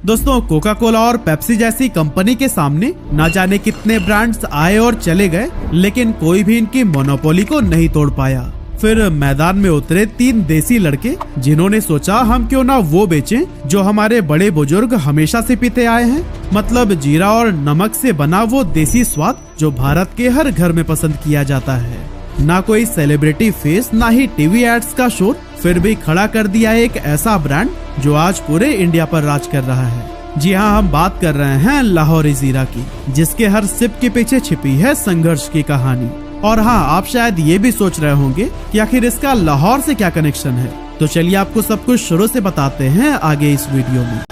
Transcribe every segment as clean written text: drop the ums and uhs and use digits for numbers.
दोस्तों, Coca Cola और Pepsi जैसी कंपनी के सामने न जाने कितने ब्रांड्स आए और चले गए, लेकिन कोई भी इनकी मोनोपोली को नहीं तोड़ पाया। फिर मैदान में उतरे 3 देसी लड़के, जिन्होंने सोचा हम क्यों ना वो बेचें जो हमारे बड़े बुजुर्ग हमेशा से पीते आए हैं, मतलब जीरा और नमक से बना वो देसी स्वाद जो भारत के हर घर में पसंद किया जाता है। ना कोई सेलिब्रिटी फेस, ना ही टीवी एड्स का शोर, फिर भी खड़ा कर दिया एक ऐसा ब्रांड जो आज पूरे इंडिया पर राज कर रहा है। जी हाँ, हम बात कर रहे हैं लाहौरी जीरा की, जिसके हर सिप के पीछे छिपी है संघर्ष की कहानी। और हाँ, आप शायद ये भी सोच रहे होंगे कि आखिर इसका लाहौर से क्या कनेक्शन है। तो चलिए आपको सब कुछ शुरू से बताते हैं आगे इस वीडियो में।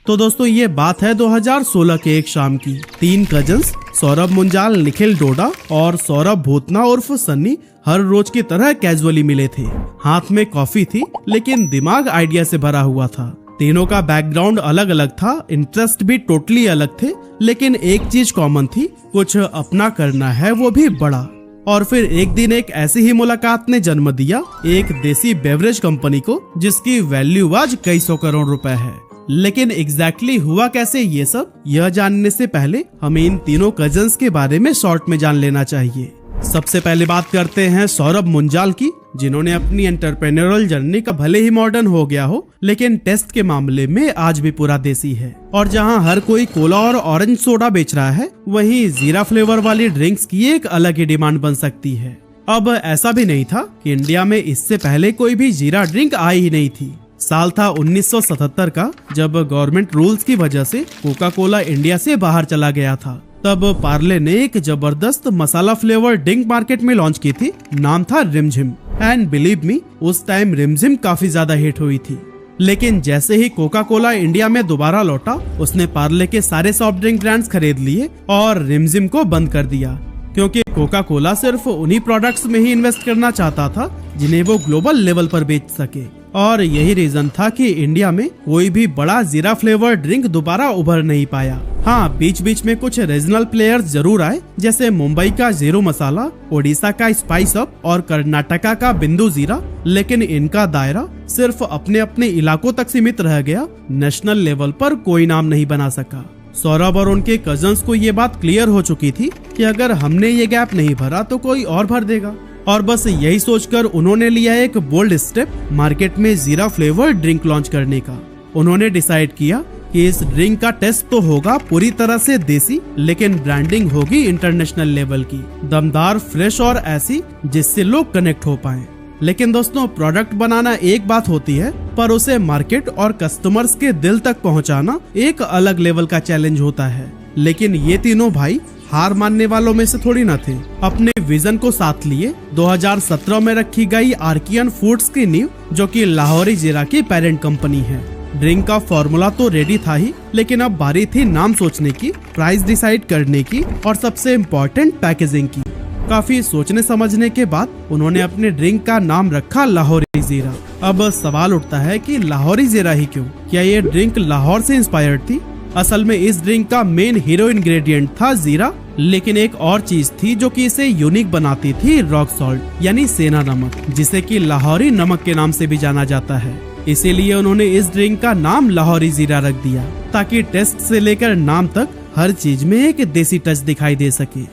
तो दोस्तों, ये बात है 2016 के एक शाम की। 3 कजन्स सौरभ मुंजाल, निखिल डोडा और सौरभ भूतना उर्फ सन्नी हर रोज की तरह कैजुअली मिले थे। हाथ में कॉफी थी, लेकिन दिमाग आइडिया से भरा हुआ था। तीनों का बैकग्राउंड अलग अलग था, इंटरेस्ट भी टोटली अलग थे, लेकिन एक चीज कॉमन थी, कुछ अपना करना है, वो भी बड़ा। और फिर एक दिन एक ऐसी ही मुलाकात ने जन्म दिया एक देसी बेवरेज कंपनी को, जिसकी वैल्यू आज कई 100 करोड़ रुपए है। लेकिन एग्जैक्टली हुआ कैसे ये सब, यह जानने से पहले हमें इन तीनों कजन्स के बारे में शॉर्ट में जान लेना चाहिए। सबसे पहले बात करते हैं सौरभ मुंजाल की, जिन्होंने अपनी एंटरप्रेन्योरल जर्नी का भले ही मॉडर्न हो गया हो, लेकिन टेस्ट के मामले में आज भी पूरा देसी है। और जहां हर कोई कोला और ऑरेंज सोडा बेच रहा है, वहीं जीरा फ्लेवर वाली ड्रिंक्स की एक अलग ही डिमांड बन सकती है। अब ऐसा भी नहीं था कि इंडिया में इससे पहले कोई भी जीरा ड्रिंक आई ही नहीं थी। साल था 1977 का, जब गवर्नमेंट रूल्स की वजह से कोका कोला इंडिया से बाहर चला गया था। तब पार्ले ने एक जबरदस्त मसाला फ्लेवर ड्रिंक मार्केट में लॉन्च की थी, नाम था रिमझिम। एंड बिलीव मी, उस टाइम रिमझिम काफी ज्यादा हिट हुई थी। लेकिन जैसे ही कोका कोला इंडिया में दोबारा लौटा, उसने पार्ले के सारे सॉफ्ट ड्रिंक ब्रांड्स खरीद लिए और रिमझिम को बंद कर दिया, क्योंकि कोका कोला सिर्फ उन्हीं प्रोडक्ट्स में ही इन्वेस्ट करना चाहता था जिन्हें वो ग्लोबल लेवल पर बेच सके। और यही रीजन था कि इंडिया में कोई भी बड़ा जीरा फ्लेवर ड्रिंक दोबारा उभर नहीं पाया। हाँ, बीच बीच में कुछ रीजनल प्लेयर्स जरूर आए, जैसे मुंबई का जीरो मसाला, ओडिशा का स्पाइस अप और कर्नाटका का बिंदु जीरा, लेकिन इनका दायरा सिर्फ अपने अपने इलाकों तक सीमित रह गया। नेशनल लेवल पर कोई नाम नहीं बना सका। सौरभ और उनके कजन्स को ये बात क्लियर हो चुकी थी कि अगर हमने ये गैप नहीं भरा तो कोई और भर देगा। और बस यही सोचकर उन्होंने लिया एक बोल्ड स्टेप, मार्केट में जीरा फ्लेवर ड्रिंक लॉन्च करने का। उन्होंने डिसाइड किया कि इस ड्रिंक का टेस्ट तो होगा पूरी तरह से देसी, लेकिन ब्रांडिंग होगी इंटरनेशनल लेवल की, दमदार, फ्रेश और ऐसी जिससे लोग कनेक्ट हो पाएं। लेकिन दोस्तों, प्रोडक्ट बनाना एक बात होती है, पर उसे मार्केट और कस्टमर्स के दिल तक पहुंचाना एक अलग लेवल का चैलेंज होता है। लेकिन ये तीनों भाई हार मानने वालों में से थोड़ी न थे। अपने विजन को साथ लिए 2017 में रखी गई आर्कियन फूड्स की नींव, जो कि लाहौरी जीरा की पेरेंट कंपनी है। ड्रिंक का फॉर्मूला तो रेडी था ही, लेकिन अब बारी थी नाम सोचने की, प्राइस डिसाइड करने की और सबसे इम्पोर्टेंट पैकेजिंग की। काफी सोचने समझने के बाद उन्होंने अपने ड्रिंक का नाम रखा लाहौरी जीरा। अब सवाल उठता है कि लाहौरी जीरा ही क्यों? क्या ये ड्रिंक लाहौर से इंस्पायर्ड थी? असल में इस ड्रिंक का मेन हीरो इंग्रेडिएंट था जीरा, लेकिन एक और चीज थी जो कि इसे यूनिक बनाती थी, रॉक सॉल्ट यानी सेना नमक, जिसे कि लाहौरी नमक के नाम से भी जाना जाता है। इसीलिए उन्होंने इस ड्रिंक का नाम लाहौरी जीरा रख दिया, ताकि टेस्ट से लेकर नाम तक हर चीज में एक देसी टच दिखाई दे सके।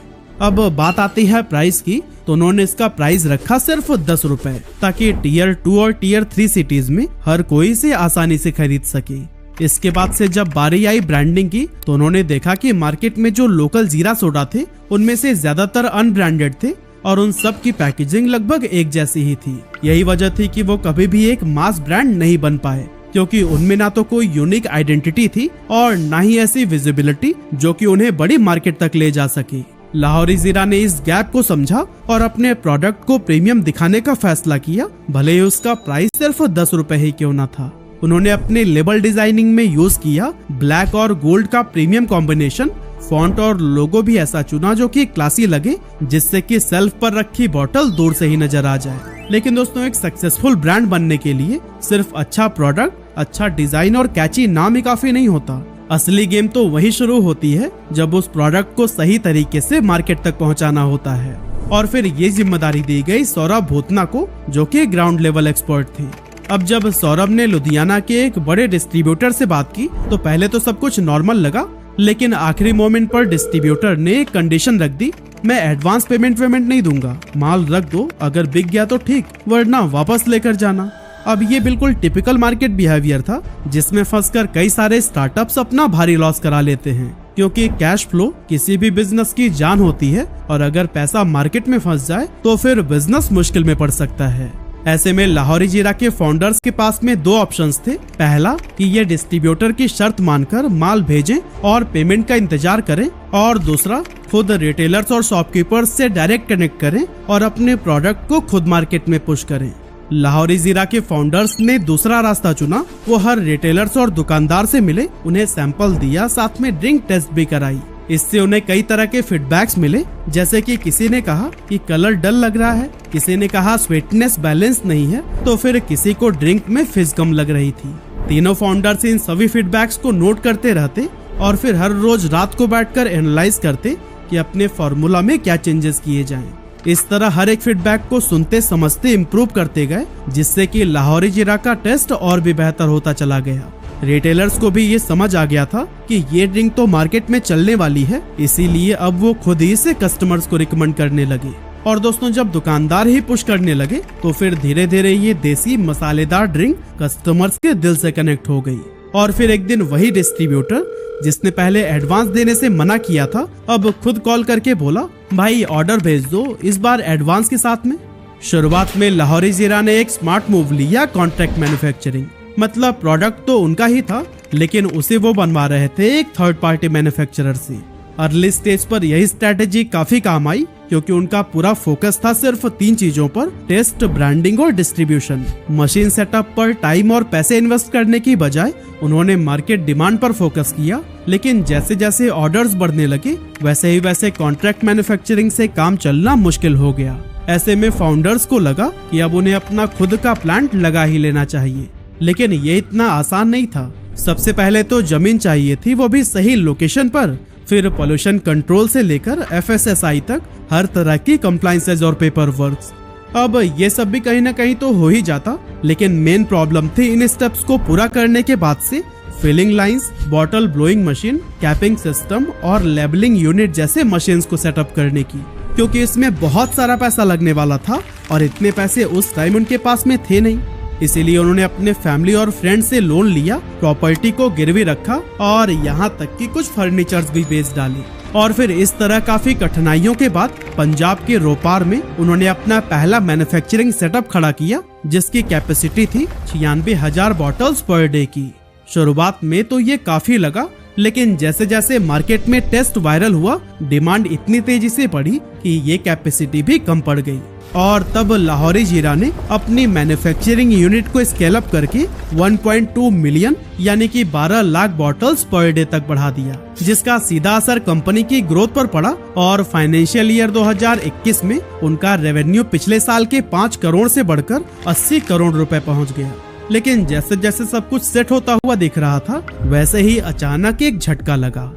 अब बात आती है प्राइस की, तो उन्होंने इसका प्राइस रखा सिर्फ 10 रुपए, ताकि टियर 2 और टियर 3 सिटीज में हर कोई इसे आसानी से खरीद सके। इसके बाद से जब बारी आई ब्रांडिंग की, तो उन्होंने देखा कि मार्केट में जो लोकल जीरा सोडा थे, उनमें से ज्यादातर अनब्रांडेड थे और उन सब की पैकेजिंग लगभग एक जैसी ही थी। यही वजह थी कि वो कभी भी एक मास ब्रांड नहीं बन पाए, क्योंकि उनमें ना तो कोई यूनिक आइडेंटिटी थी और ना ही ऐसी विजिबिलिटी जो कि उन्हें बड़ी मार्केट तक ले जा सके। लाहौरी जीरा ने इस गैप को समझा और अपने प्रोडक्ट को प्रीमियम दिखाने का फैसला किया, भले ही उसका प्राइस सिर्फ 10 रुपए ही क्यों न था। उन्होंने अपने लेबल डिजाइनिंग में यूज किया ब्लैक और गोल्ड का प्रीमियम कॉम्बिनेशन। फॉन्ट और लोगो भी ऐसा चुना जो कि क्लासी लगे, जिससे कि सेल्फ पर रखी बोतल दूर से ही नजर आ जाए। लेकिन दोस्तों, एक सक्सेसफुल ब्रांड बनने के लिए सिर्फ अच्छा प्रोडक्ट, अच्छा डिजाइन और कैची नाम ही काफी नहीं होता। असली गेम तो वही शुरू होती है जब उस प्रोडक्ट को सही तरीके से मार्केट तक पहुंचाना होता है। और फिर ये जिम्मेदारी दी गई सौरभ भूतना को, जो कि ग्राउंड लेवल एक्सपर्ट थे। अब जब सौरभ ने लुधियाना के एक बड़े डिस्ट्रीब्यूटर से बात की तो पहले तो सब कुछ नॉर्मल लगा, लेकिन आखिरी मोमेंट पर डिस्ट्रीब्यूटर ने एक कंडीशन रख दी, मैं एडवांस पेमेंट नहीं दूंगा, माल रख दो, अगर बिक गया तो ठीक, वरना वापस लेकर जाना। अब ये बिल्कुल टिपिकल मार्केट बिहेवियर था जिसमें फंसकर कई सारे स्टार्टअप्स अपना भारी लॉस करा लेते हैं, क्योंकि कैश फ्लो किसी भी बिजनेस की जान होती है और अगर पैसा मार्केट में फंस जाए तो फिर बिजनेस मुश्किल में पड़ सकता है। ऐसे में लाहौरी जीरा के फाउंडर्स के पास में दो ऑप्शंस थे। पहला कि ये डिस्ट्रीब्यूटर की शर्त मानकर माल भेजें और पेमेंट का इंतजार करें, और दूसरा खुद रिटेलर्स और शॉपकीपर्स से डायरेक्ट कनेक्ट करें और अपने प्रोडक्ट को खुद मार्केट में पुश करें। लाहौरी जीरा के फाउंडर्स ने दूसरा रास्ता चुना। वो हर रिटेलर्स और दुकानदार से मिले, उन्हें सैंपल दिया, साथ में ड्रिंक टेस्ट भी कराई। इससे उन्हें कई तरह के फीडबैक्स मिले, जैसे कि किसी ने कहा कि कलर डल लग रहा है, किसी ने कहा स्वीटनेस बैलेंस नहीं है, तो फिर किसी को ड्रिंक में फिज कम लग रही थी। तीनों फाउंडर्स इन सभी फीडबैक्स को नोट करते रहते और फिर हर रोज रात को बैठकर एनालाइज करते कि अपने फॉर्मूला में क्या चेंजेस किए जाएं। इस तरह हर एक फीडबैक को सुनते समझते इम्प्रूव करते गए, जिससे कि लाहौरी जीरा का टेस्ट और भी बेहतर होता चला गया। रिटेलर्स को भी ये समझ आ गया था कि ये ड्रिंक तो मार्केट में चलने वाली है, इसीलिए अब वो खुद ही से कस्टमर्स को रिकमेंड करने लगे। और दोस्तों, जब दुकानदार ही पुश करने लगे तो फिर धीरे धीरे ये देसी मसालेदार ड्रिंक कस्टमर्स के दिल से कनेक्ट हो गई। और फिर एक दिन वही डिस्ट्रीब्यूटर जिसने पहले एडवांस देने से मना किया था, अब खुद कॉल करके बोला, भाई ऑर्डर भेज दो, इस बार एडवांस के साथ में। शुरुआत में लाहौरी जीरा ने एक स्मार्ट मूव लिया, कॉन्ट्रैक्ट मैन्युफैक्चरिंग। मतलब प्रोडक्ट तो उनका ही था, लेकिन उसे वो बनवा रहे थे एक थर्ड पार्टी मैन्युफैक्चरर से। अर्ली स्टेज पर यही स्ट्रेटेजी काफी काम आई, क्योंकि उनका पूरा फोकस था सिर्फ 3 चीजों पर, टेस्ट, ब्रांडिंग और डिस्ट्रीब्यूशन। मशीन सेटअप पर टाइम और पैसे इन्वेस्ट करने की बजाय उन्होंने मार्केट डिमांड पर फोकस किया। लेकिन जैसे जैसे ऑर्डर्स बढ़ने लगे वैसे ही वैसे कॉन्ट्रैक्ट मैन्युफैक्चरिंग से काम चलना मुश्किल हो गया। ऐसे में फाउंडर्स को लगा कि अब उन्हें अपना खुद का प्लांट लगा ही लेना चाहिए, लेकिन ये इतना आसान नहीं था। सबसे पहले तो जमीन चाहिए थी, वो भी सही लोकेशन पर। फिर पोल्यूशन कंट्रोल से लेकर FSSAI तक हर तरह की कंप्लायंसेस और पेपर वर्क्स। अब ये सब भी कहीं ना कहीं तो हो ही जाता, लेकिन मेन प्रॉब्लम थी इन स्टेप्स को पूरा करने के बाद से filling lines, bottle blowing machine, capping system और लेबलिंग यूनिट जैसे मशीन्स को सेटअप करने की, क्योंकि इसमें बहुत सारा पैसा लगने वाला था और इतने पैसे उस टाइम उनके पास में थे नहीं। इसीलिए उन्होंने अपने फैमिली और फ्रेंड से लोन लिया, प्रॉपर्टी को गिरवी रखा और यहाँ तक कि कुछ फर्नीचर्स भी बेच डाले। और फिर इस तरह काफी कठिनाइयों के बाद पंजाब के रोपार में उन्होंने अपना पहला मैन्युफैक्चरिंग सेटअप खड़ा किया, जिसकी कैपेसिटी थी 96,000 बॉटल्स पर डे की। शुरुआत में तो ये काफी लगा, लेकिन जैसे जैसे मार्केट में टेस्ट वायरल हुआ, डिमांड इतनी तेजी से बढ़ी कि ये कैपेसिटी भी कम पड़ गई। और तब लाहौरी जीरा ने अपनी मैन्युफैक्चरिंग यूनिट को स्केल अप करके 1.2 मिलियन यानी कि 12 लाख बॉटल्स पर डे तक बढ़ा दिया, जिसका सीधा असर कंपनी की ग्रोथ पर पड़ा। और फाइनेंशियल ईयर 2021 में उनका रेवेन्यू पिछले साल के 5 करोड़ से बढ़कर 80 करोड़ रुपए पहुंच गया। लेकिन जैसे जैसे सब कुछ सेट होता हुआ दिख रहा था, वैसे ही अचानक एक झटका लगा।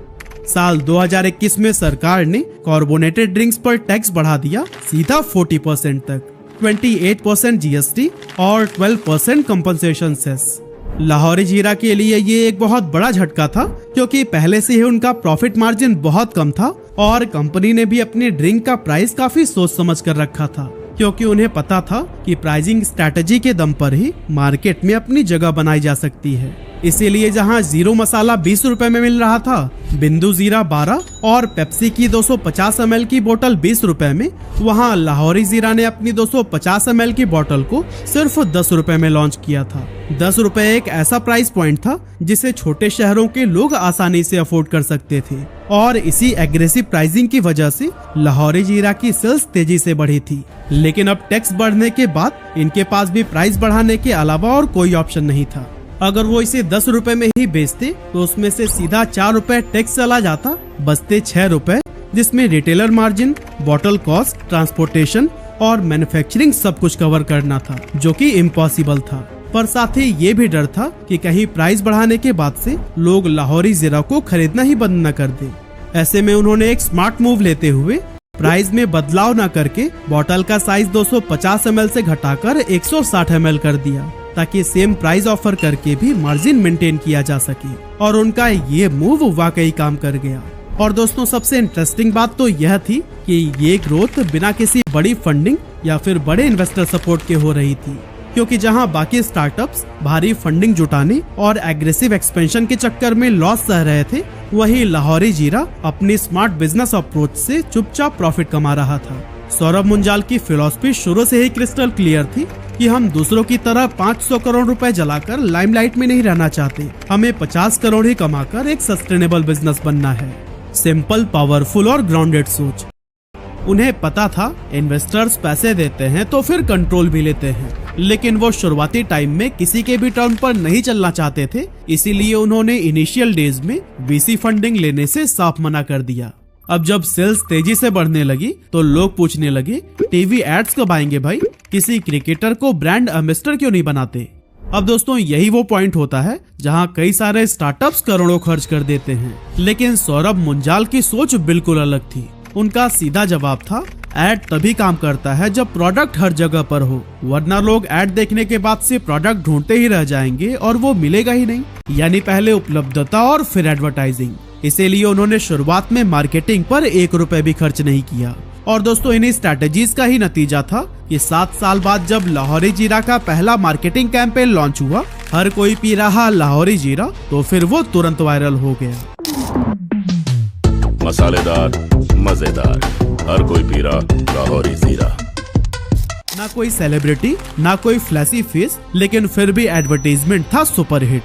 साल 2021 में सरकार ने कार्बोनेटेड ड्रिंक्स पर टैक्स बढ़ा दिया, सीधा 40% तक, 28% GST और 12% कंपनसेशन सेस। लाहौरी जीरा के लिए ये एक बहुत बड़ा झटका था, क्योंकि पहले से ही उनका प्रॉफिट मार्जिन बहुत कम था और कंपनी ने भी अपने ड्रिंक का प्राइस काफी सोच समझ कर रखा था, क्योंकि उन्हें पता था कि प्राइसिंग स्ट्रैटेजी के दम पर ही मार्केट में अपनी जगह बनाई जा सकती है। इसीलिए जहां जीरो मसाला 20 रुपए में मिल रहा था, बिंदु जीरा 12 और पेप्सी की 250 ml की बोतल 20 रुपए में, वहां लाहौरी जीरा ने अपनी 250 ml की बोतल को सिर्फ 10 रुपए में लॉन्च किया था। 10 रुपए एक ऐसा प्राइस पॉइंट था जिसे छोटे शहरों के लोग आसानी से अफोर्ड कर सकते थे, और इसी एग्रेसिव प्राइसिंग की वजह से लाहौरी जीरा की सेल्स तेजी से बढ़ी थी। लेकिन अब टैक्स बढ़ने के बाद इनके पास भी प्राइस बढ़ाने के अलावा और कोई ऑप्शन नहीं था। अगर वो इसे 10 रुपए में ही बेचते तो उसमें से सीधा 4 रुपए टैक्स चला जाता, बचते 6 रुपए, जिसमें retailer margin, bottle cost, transportation और मैन्युफैक्चरिंग सब कुछ कवर करना था, जो कि इम्पॉसिबल था। पर साथ ही ये भी डर था कि कहीं प्राइस बढ़ाने के बाद से लोग लाहौरी जीरा को खरीदना ही बंद न कर दे। ऐसे में उन्होंने एक स्मार्ट मूव लेते हुए प्राइस में बदलाव न करके बोतल का साइज 250 ml से घटाकर 160 ml कर दिया। ताकि सेम प्राइस ऑफर करके भी मार्जिन मेंटेन किया जा सके, और उनका ये मूव वाकई काम कर गया। और दोस्तों सबसे इंटरेस्टिंग बात तो यह थी कि ये ग्रोथ बिना किसी बड़ी फंडिंग या फिर बड़े इन्वेस्टर सपोर्ट के हो रही थी, क्योंकि जहां बाकी स्टार्टअप्स भारी फंडिंग जुटाने और एग्रेसिव एक्सपेंशन के चक्कर में लॉस सह रहे थे, वहीं लाहौरी जीरा अपनी स्मार्ट बिजनेस अप्रोच से चुपचाप प्रॉफिट कमा रहा था। सौरभ मुंजाल की फिलॉसफी शुरू से ही क्रिस्टल क्लियर थी कि हम दूसरों की तरह 500 करोड़ रुपए जलाकर लाइमलाइट में नहीं रहना चाहते, हमें 50 करोड़ ही कमाकर एक सस्टेनेबल बिजनेस बनना है। सिंपल, पावरफुल और ग्राउंडेड सोच। उन्हें पता था इन्वेस्टर्स पैसे देते हैं तो फिर कंट्रोल भी लेते हैं, लेकिन वो शुरुआती टाइम में किसी के भी टर्म पर नहीं चलना चाहते थे, इसीलिए उन्होंने इनिशियल डेज में वीसी फंडिंग लेने से साफ मना कर दिया। अब जब सेल्स तेजी से बढ़ने लगी तो लोग पूछने लगे, टीवी एड्स कब आएंगे भाई, किसी क्रिकेटर को ब्रांड एम्बेसडर क्यों नहीं बनाते। अब दोस्तों यही वो पॉइंट होता है जहां कई सारे स्टार्टअप्स करोड़ों खर्च कर देते हैं, लेकिन सौरभ मुंजाल की सोच बिल्कुल अलग थी। उनका सीधा जवाब था, एड तभी काम करता है जब प्रोडक्ट हर जगह पर हो, वरना लोग एड देखने के बाद से प्रोडक्ट ढूंढते ही रह जाएंगे और वो मिलेगा ही नहीं। यानी पहले उपलब्धता और फिर एडवर्टाइजिंग। इसीलिए उन्होंने शुरुआत में मार्केटिंग पर 1 रुपए भी खर्च नहीं किया। और दोस्तों इन्हीं स्ट्रेटेजीज का ही नतीजा था कि 7 साल बाद जब लाहौरी जीरा का पहला मार्केटिंग कैंपेन लॉन्च हुआ, हर कोई पी रहा लाहौरी जीरा, तो फिर वो तुरंत वायरल हो गया। मसालेदार, मजेदार, हर कोई पी रहा लाहौरी जीरा। ना कोई सेलिब्रिटी, ना कोई फ्लैशी फेस, लेकिन फिर भी एडवर्टाइजमेंट था सुपरहिट।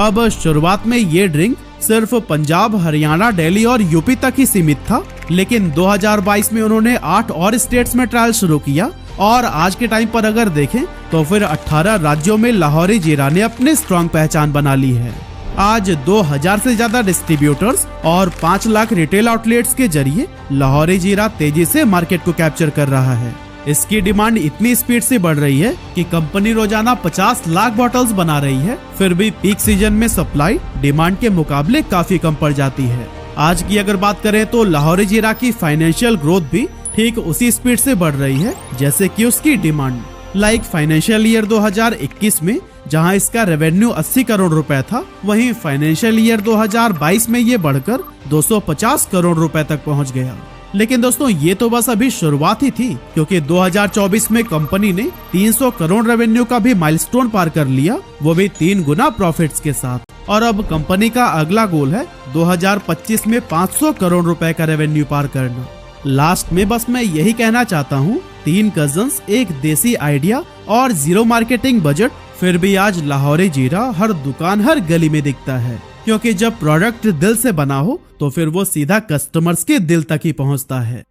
अब शुरुआत में ये ड्रिंक सिर्फ पंजाब, हरियाणा, दिल्ली और यूपी तक ही सीमित था, लेकिन 2022 में उन्होंने 8 और स्टेट्स में ट्रायल शुरू किया, और आज के टाइम पर अगर देखें तो फिर 18 राज्यों में लाहौरी जीरा ने अपनी स्ट्रॉन्ग पहचान बना ली है। आज 2000 से ज्यादा डिस्ट्रीब्यूटर्स और 5 लाख रिटेल आउटलेट्स के जरिए लाहौरी जीरा तेजी से मार्केट को कैप्चर कर रहा है। इसकी डिमांड इतनी स्पीड से बढ़ रही है कि कंपनी रोजाना 50 लाख बॉटल्स बना रही है, फिर भी पीक सीजन में सप्लाई डिमांड के मुकाबले काफी कम पड़ जाती है। आज की अगर बात करें तो लाहौरी जीरा की फाइनेंशियल ग्रोथ भी ठीक उसी स्पीड से बढ़ रही है जैसे कि उसकी डिमांड। लाइक फाइनेंशियल ईयर 2021 में जहां इसका रेवेन्यू 80 करोड़ रुपए था, वहीं फाइनेंशियल ईयर 2022 में ये बढ़कर 250 करोड़ रुपए तक पहुंच गया। लेकिन दोस्तों ये तो बस अभी शुरुआत ही थी, क्योंकि 2024 में कंपनी ने 300 करोड़ रेवेन्यू का भी माइलस्टोन पार कर लिया, वो भी 3 गुना प्रॉफिट्स के साथ। और अब कंपनी का अगला गोल है 2025 में 500 करोड़ रुपए का रेवेन्यू पार करना। लास्ट में बस मैं यही कहना चाहता हूँ, 3 कजन्स, एक देसी आइडिया और 0 मार्केटिंग बजट, फिर भी आज लाहौरी जीरा हर दुकान, हर गली में दिखता है। क्योंकि जब प्रोडक्ट दिल से बना हो तो फिर वो सीधा कस्टमर्स के दिल तक ही पहुंचता है।